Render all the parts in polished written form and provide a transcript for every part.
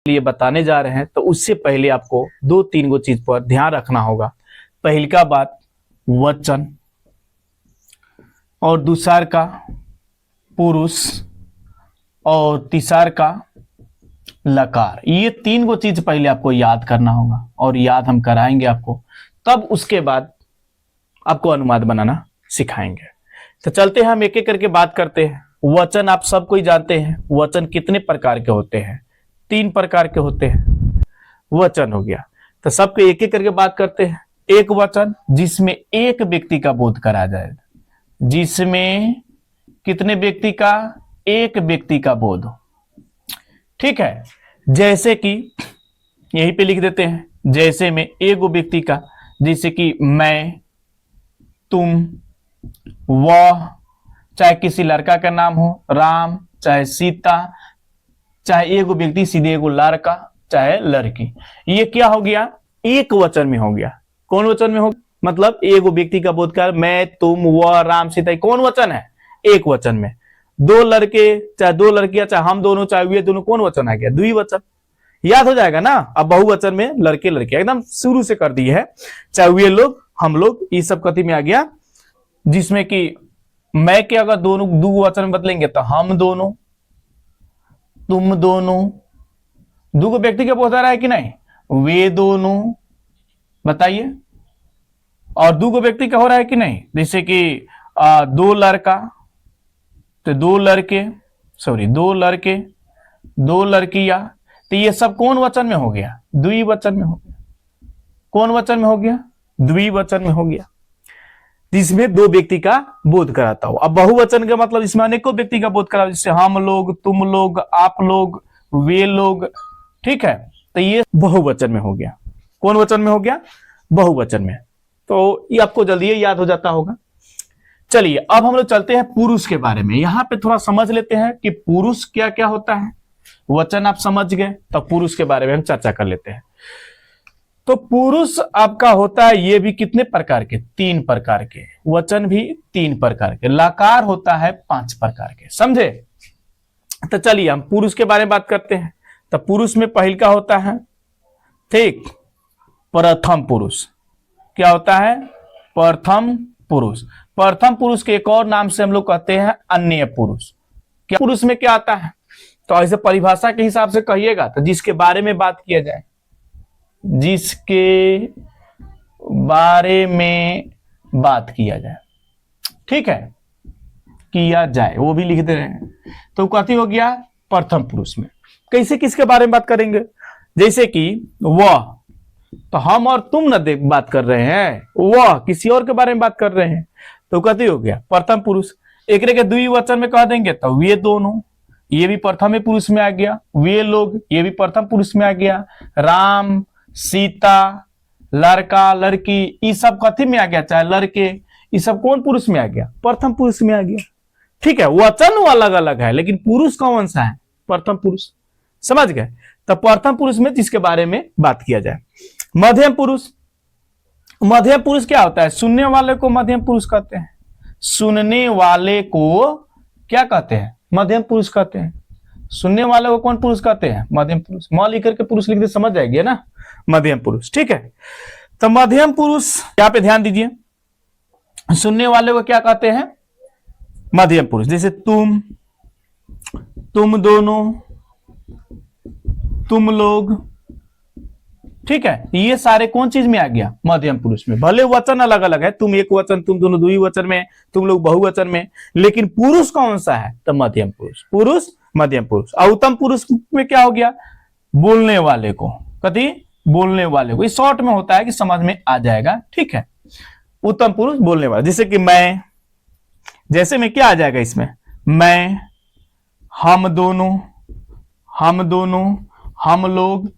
लिए बताने जा रहे हैं, तो उससे पहले आपको 2-3 गो चीज पर ध्यान रखना होगा। पहली का बात वचन, और दूसर का पुरुष, और तीसर का लकार। ये 3 गो चीज पहले आपको याद करना होगा, और याद हम कराएंगे आपको, तब उसके बाद आपको अनुवाद बनाना सिखाएंगे। तो चलते हैं, हम एक एक करके बात करते हैं। वचन आप सब कोई जानते हैं, वचन कितने प्रकार के होते हैं? 3 प्रकार के होते हैं। वचन हो गया, तो सबको एक एक करके बात करते हैं। एक वचन जिसमें एक व्यक्ति का बोध करा जाए, जिसमें कितने व्यक्ति का? एक व्यक्ति का बोध हो। ठीक है, जैसे कि यहीं पे लिख देते हैं, जैसे में एगो व्यक्ति का, जैसे कि मैं, तुम, वह, चाहे किसी लड़का का नाम हो राम, चाहे सीता, चाहे एगो व्यक्ति सीधे एगो लड़का चाहे लड़की, ये क्या हो गया? एक वचन में हो गया। कौन वचन में हो? मतलब एगो व्यक्ति का बोध कर, मैं, तुम, वह, राम, सीता, कौन वचन है? एक वचन में। 2 लड़के चाहे 2 लड़कियां, चाहे हम दोनों चाहे वे दोनों, कौन वचन आ गया? द्विवचन। याद हो जाएगा ना। अब बहुवचन में लड़के लड़कियां, एकदम शुरू से कर दी है, चाहे वे लोग हम लोग, ये सब कथी में आ गया? जिसमें कि मैं के अगर दोनों 2 वचन में बदलेंगे तो हम दोनों, तुम दोनों, 2 व्यक्ति का बोध आ रहा है कि नहीं? वे दोनों, बताइए। और 2 व्यक्ति का हो रहा है कि नहीं? जैसे कि 2 लड़का तो 2 लड़के, सॉरी 2 लड़के, 2 लड़कियां, तो ये सब कौन वचन में हो गया? द्विवचन में हो गया। कौन वचन में हो गया? द्विवचन में हो गया, जिसमें 2 व्यक्ति का बोध कराता हो। अब बहुवचन का मतलब इसमें अनेकों व्यक्ति का बोध कराओ, जैसे हम लोग, तुम लोग, आप लोग, वे लोग। ठीक है, तो ये बहुवचन में हो गया। कौन वचन में हो गया? बहुवचन में। तो ये आपको जल्दी याद हो जाता होगा। चलिए, अब हम लोग चलते हैं पुरुष के बारे में। यहां पे थोड़ा समझ लेते हैं कि पुरुष क्या क्या होता है। वचन आप समझ गए, तो पुरुष के बारे में हम चर्चा कर लेते हैं। तो पुरुष आपका होता है, ये भी कितने प्रकार के? 3 प्रकार के। वचन भी 3 प्रकार के। लकार होता है 5 प्रकार के, समझे? तो चलिए हम पुरुष के बारे में बात करते हैं। तो पुरुष में पहल का होता है, ठीक, प्रथम पुरुष। क्या होता है? प्रथम पुरुष। प्रथम पुरुष के एक और नाम से हम लोग कहते हैं अन्य पुरुष। क्या पुरुष में क्या आता है? तो ऐसे परिभाषा के हिसाब से कहिएगा तो जिसके बारे में बात किया जाए, जिसके बारे में बात किया जाए, ठीक है, किया जाए, वो भी लिख दे रहे हैं। तो कथी हो गया? प्रथम पुरुष में। कैसे, किसके बारे में बात करेंगे? जैसे कि वह, तो हम और तुम न बात कर रहे हैं, वह किसी और के बारे में बात कर रहे हैं, तो कथी हो गया? प्रथम पुरुष। एक के द्विवचन में कह देंगे तो वे दोनों, ये भी प्रथम पुरुष में आ गया। वे लोग, ये भी प्रथम पुरुष में आ गया। राम, सीता, लड़का, लड़की, ये सब कथी में आ गया? चाहे लड़के, ये सब कौन पुरुष में आ गया? प्रथम पुरुष में आ गया। ठीक है, वचन अलग अलग है, लेकिन पुरुष कौन सा है? प्रथम पुरुष। समझ गए? तो प्रथम पुरुष में जिसके बारे में बात किया जाए। मध्यम पुरुष। मध्यम पुरुष क्या होता है? सुनने वाले को मध्यम पुरुष कहते हैं। सुनने वाले को क्या कहते हैं? मध्यम पुरुष कहते हैं। सुनने वाले को कौन पुरुष कहते हैं? मध्यम पुरुष। म लिख करके पुरुष लिख दे, समझ जाएगी ना, मध्यम पुरुष। ठीक है, तो मध्यम पुरुष, यहाँ पे ध्यान दीजिए, सुनने वाले को क्या कहते हैं? मध्यम पुरुष। जैसे तुम, तुम दोनों, तुम लोग, ठीक है, ये सारे कौन चीज में आ गया? मध्यम पुरुष में। भले वचन अलग अलग है, तुम एक वचन, तुम दोनों द्विवचन में, तुम लोग बहुवचन में, लेकिन पुरुष कौन सा है? तो मध्यम पुरुष। पुरुष मध्यम पुरुष। और उत्तम पुरुष में क्या हो गया? बोलने वाले को। कथी? बोलने वाले को। ये शॉर्ट में होता है कि समझ में आ जाएगा, ठीक है। उत्तम पुरुष बोलने वाला, जैसे कि मैं, जैसे में क्या आ जाएगा इसमें? मैं, हम दोनों, हम दोनों, हम लोग,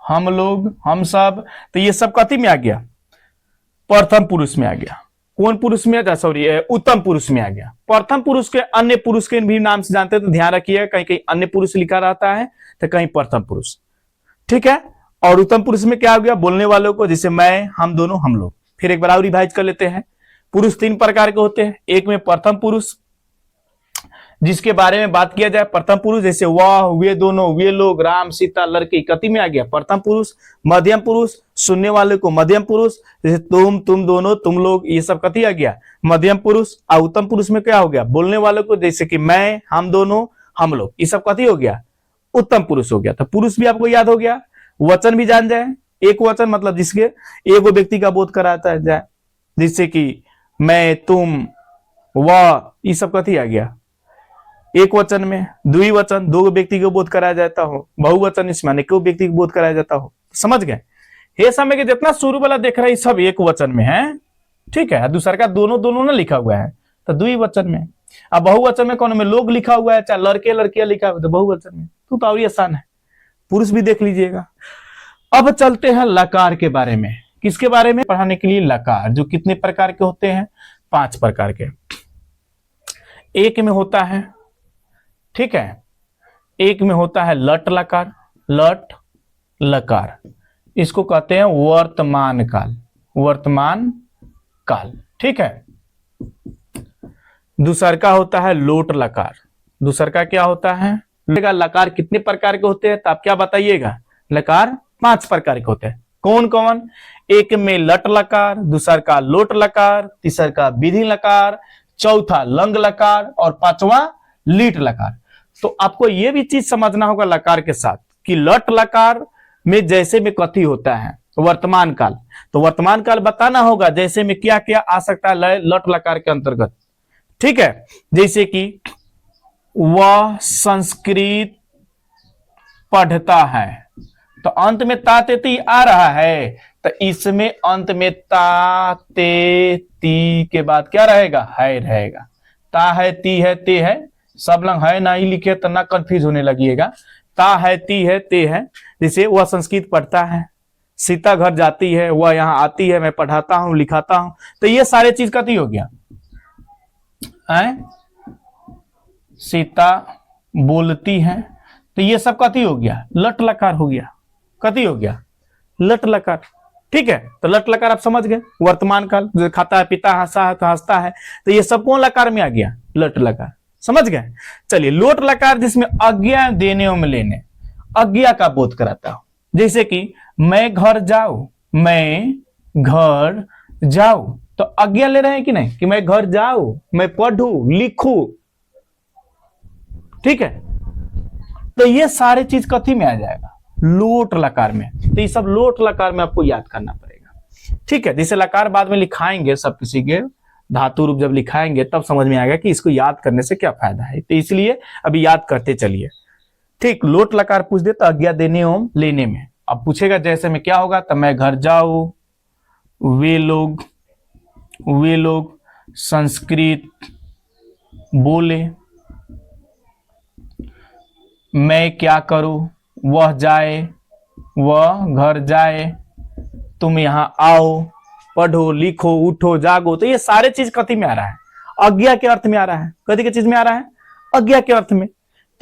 हम लोग, हम सब, तो ये सब कथी में आ गया? प्रथम पुरुष में आ गया। कौन पुरुष में? सॉरी, उत्तम पुरुष में आ गया। प्रथम पुरुष के अन्य पुरुष के भी नाम से जानते हैं, तो ध्यान रखिए, कहीं कहीं अन्य पुरुष लिखा रहता है तो कहीं प्रथम पुरुष, ठीक है। और उत्तम पुरुष में क्या हो गया? बोलने वालों को, जैसे मैं, हम दोनों, हम लोग। फिर एक बार और रिवाइज कर लेते हैं। पुरुष 3 प्रकार के होते हैं। एक में प्रथम पुरुष, जिसके बारे में बात किया जाए प्रथम पुरुष, जैसे वह, वे दोनों, वे लोग, राम, सीता, लड़की, कति में आ गया प्रथम पुरुष। मध्यम पुरुष, सुनने वाले को मध्यम पुरुष, जैसे तुम दोनों, तुम लोग, ये सब कति आ गया मध्यम पुरुष। और उत्तम पुरुष में क्या हो गया, बोलने वाले को, जैसे कि मैं, हम दोनों, हम लोग, ये सब कति हो गया उत्तम पुरुष हो गया। तो पुरुष भी आपको याद हो गया। वचन भी जान जाए, एक वचन मतलब जिसके एक व्यक्ति का बोध कराता है जाए, जिससे कि मैं, तुम, वह, ये सब कथी आ गया एक वचन में। द्विवचन, दो व्यक्ति को बोध कराया जाता हो। बहुवचन, इसमें अनेकों व्यक्ति को बोध कराया जाता हो। समझ गए, ये समय के जितना शुरू वाला देख रहे हैं सब एक वचन में है, ठीक है। दूसरा का दोनों दोनों ना लिखा हुआ है तो द्विवचन में। अब बहुवचन में कौन में लोग लिखा हुआ है, चाहे लड़के लड़कियां लिखा हुआ है तो बहुवचन में। तो और आसान है, पुरुष भी देख लीजिएगा। अब चलते हैं लकार के बारे में। किसके बारे में पढ़ाने के लिए, लकार, जो कितने प्रकार के होते हैं, 5 प्रकार के। एक में होता है, ठीक है, एक में होता है लट लकार। लट लकार इसको कहते हैं वर्तमान काल, वर्तमान काल, ठीक है। दूसर का होता है लोट लकार। दूसर का क्या होता है, लकार कितने प्रकार के होते हैं तो आप क्या बताइएगा, लकार 5 प्रकार के होते हैं। कौन कौन, एक में लट लकार, दूसर का लोट लकार, तीसर का विधि लकार, चौथा लंग लकार और पांचवा लीट लकार। तो आपको यह भी चीज समझना होगा लकार के साथ कि लट लकार में जैसे में कथी होता है वर्तमान काल, तो वर्तमान काल बताना होगा जैसे में क्या क्या आ सकता है लट लकार के अंतर्गत, ठीक है। जैसे कि वह संस्कृत पढ़ता है, तो अंत में तातेती आ रहा है, तो इसमें अंत में तातेती के बाद क्या रहेगा, है रहेगा। ता है, ती है, ते है, सब लोग है ना ही लिखे तो ना कंफ्यूज होने लगिएगा। ता है, ती है, ते है। जैसे वह संस्कृत पढ़ता है, सीता घर जाती है, वह यहाँ आती है, मैं पढ़ाता हूं, लिखाता हूं, तो ये सारे चीज कथी हो गया है? सीता बोलती है, तो ये सब कथी हो गया, लट लकार हो गया। कथी हो गया, लट लकार, ठीक है। तो लट लकार आप समझ गए। वर्तमान काल, जो खाता है, पिता हंसा है तो हंसता है, तो ये सब कौन लकार में आ गया, लट लकार, समझ गए। चलिए लोट लकार जिसमें आज्ञा देने एवं लेने, आज्ञा का बोध कराता हूं। जैसे कि मैं घर जाऊं, मैं घर जाऊं, तो आज्ञा ले रहे हैं कि नहीं कि मैं घर जाऊं, मैं पढ़ूं, लिखूं, ठीक है। तो ये सारे चीज कथी में आ जाएगा, लोट लकार में। तो ये सब लोट लकार में आपको याद करना पड़ेगा, ठीक है। जैसे लकार बाद में लिखाएंगे, सब किसी के धातु रूप जब लिखाएंगे तब समझ में आएगा कि इसको याद करने से क्या फायदा है, तो इसलिए अभी याद करते चलिए, ठीक। लोट लकार पूछ दे तो आज्ञा देने एवं लेने में। अब पूछेगा जैसे में क्या होगा, तो मैं घर जाऊं, वे लोग संस्कृत बोले, मैं क्या करूं, वह जाए, वह घर जाए, तुम यहां आओ, पढ़ो, लिखो, उठो, जागो। तो ये सारे चीज कथी में आ रहा है, आज्ञा के अर्थ में आ रहा है। कथी के चीज में आ रहा है, आज्ञा के अर्थ में।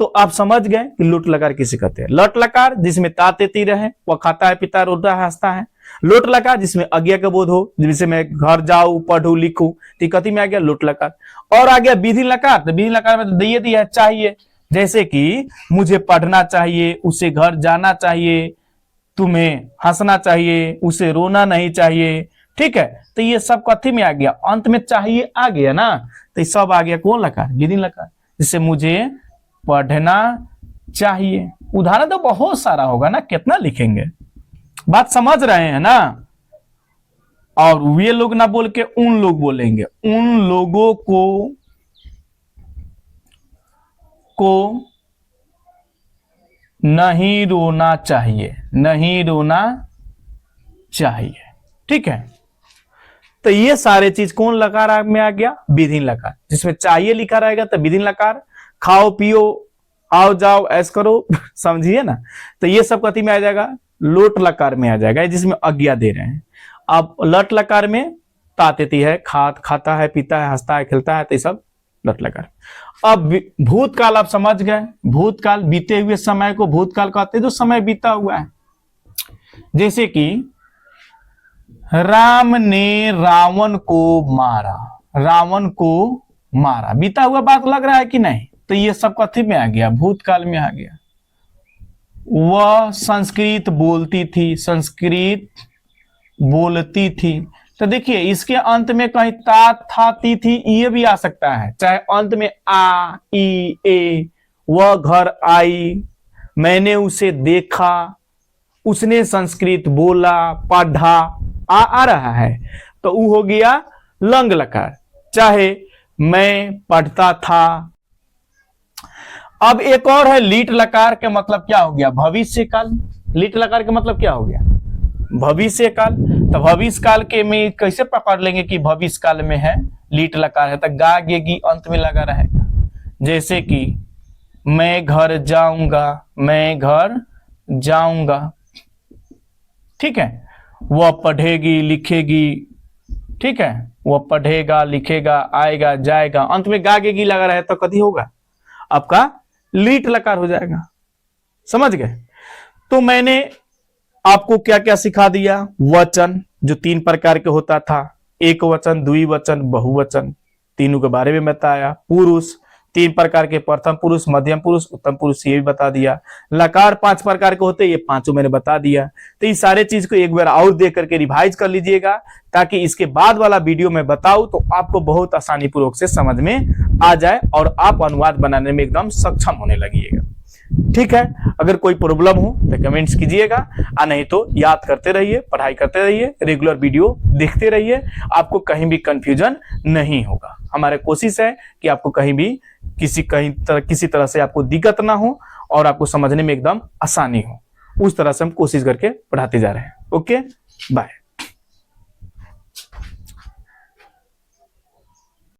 तो आप समझ गए कि लोट लकार किसे कहते हैं। लट लकार जिसमें ताते ती रहे, वह खाता है, पिता, रोता है, हंसता है। लोट लकार जिसमें आज्ञा का बोध हो, जिससे मैं घर जाऊं, पढ़ू, लिखूं, तो कथी में आ गया, लोट लकार। और आ गया विधि लकार, तो विधि लकार में तो दिए दिया चाहिए, जैसे कि मुझे पढ़ना चाहिए, उसे घर जाना चाहिए, तुम्हें हंसना चाहिए, उसे रोना नहीं चाहिए, ठीक है। तो ये सब कथी में आ गया, अंत में चाहिए आ गया ना, तो ये सब आ गया कौन लकार, विधि लकार। जैसे मुझे पढ़ना चाहिए, उदाहरण तो बहुत सारा होगा ना, कितना लिखेंगे, बात समझ रहे हैं ना। और वे लोग ना बोल के उन लोग बोलेंगे, उन लोगों को नहीं रोना चाहिए, नहीं रोना चाहिए, ठीक है। तो ये सारे चीज कौन लकार में आ गया, विधि लकार। जिसमें चाहिए लिखा रहेगा तो विधि लकार, खाओ पियो, आओ जाओ, ऐस करो, समझिए ना। तो ये सब कथी में आ जाएगा, लोट लकार में आ जाएगा, जिसमें आज्ञा दे रहे हैं। अब लट लकार में तातेती है, खाता है, पीता है, हंसता है, खेलता है, तो ये सब लट लकार। अब भूतकाल आप समझ गए, भूतकाल बीते हुए समय को भूतकाल कहते हैं, जो समय बीता हुआ है। जैसे कि राम ने रावण को मारा, रावण को मारा, बीता हुआ बात लग रहा है कि नहीं, तो ये सब कथी में आ गया, भूतकाल में आ गया। वह संस्कृत बोलती थी, संस्कृत बोलती थी। तो देखिए इसके अंत में कहीं ता था ती थी ये भी आ सकता है, चाहे अंत में आ ई ए। वह घर आई, मैंने उसे देखा, उसने संस्कृत बोला, पढ़ा, आ रहा है तो वो हो गया लंग लकार। चाहे मैं पढ़ता था। अब एक और है लीट लकार के मतलब क्या हो गया, भविष्य काल। लीट लकार के मतलब क्या हो गया, भविष्य काल। तो भविष्य काल के में कैसे पकड़ लेंगे कि भविष्य काल में है, लीट लकार है तो गा गे गी अंत में लगा रहेगा। जैसे कि मैं घर जाऊंगा, मैं घर जाऊंगा, ठीक है। वह पढ़ेगी लिखेगी, ठीक है, वह पढ़ेगा लिखेगा आएगा जाएगा, अंत में गा गे गी लगा रहे तो कभी होगा आपका लीट लकार हो जाएगा। समझ गए। तो मैंने आपको क्या क्या सिखा दिया, वचन जो 3 प्रकार के होता था, एक वचन, द्विवचन, बहुवचन, तीनों के बारे में बताया। पुरुष 3 प्रकार के, प्रथम पुरुष, मध्यम पुरुष, उत्तम पुरुष, ये भी बता दिया। लकार 5 प्रकार के होते, ये 5 मैंने बता दिया। तो ये सारे चीज को एक बार और देख करके रिवाइज कर लीजिएगा, ताकि इसके बाद वाला वीडियो में बताऊं तो आपको बहुत आसानी पूर्वक से समझ में आ जाए और आप अनुवाद बनाने में एकदम सक्षम होने लगिएगा। ठीक है। अगर कोई प्रॉब्लम हो तो कमेंट्स कीजिएगा, नहीं तो याद करते रहिए, पढ़ाई करते रहिए, रेगुलर वीडियो देखते रहिए, आपको कहीं भी कंफ्यूजन नहीं होगा। हमारी कोशिश है कि आपको कहीं भी किसी तरह से आपको दिक्कत ना हो और आपको समझने में एकदम आसानी हो, उस तरह से हम कोशिश करके पढ़ाते जा रहे हैं। Okay, bye.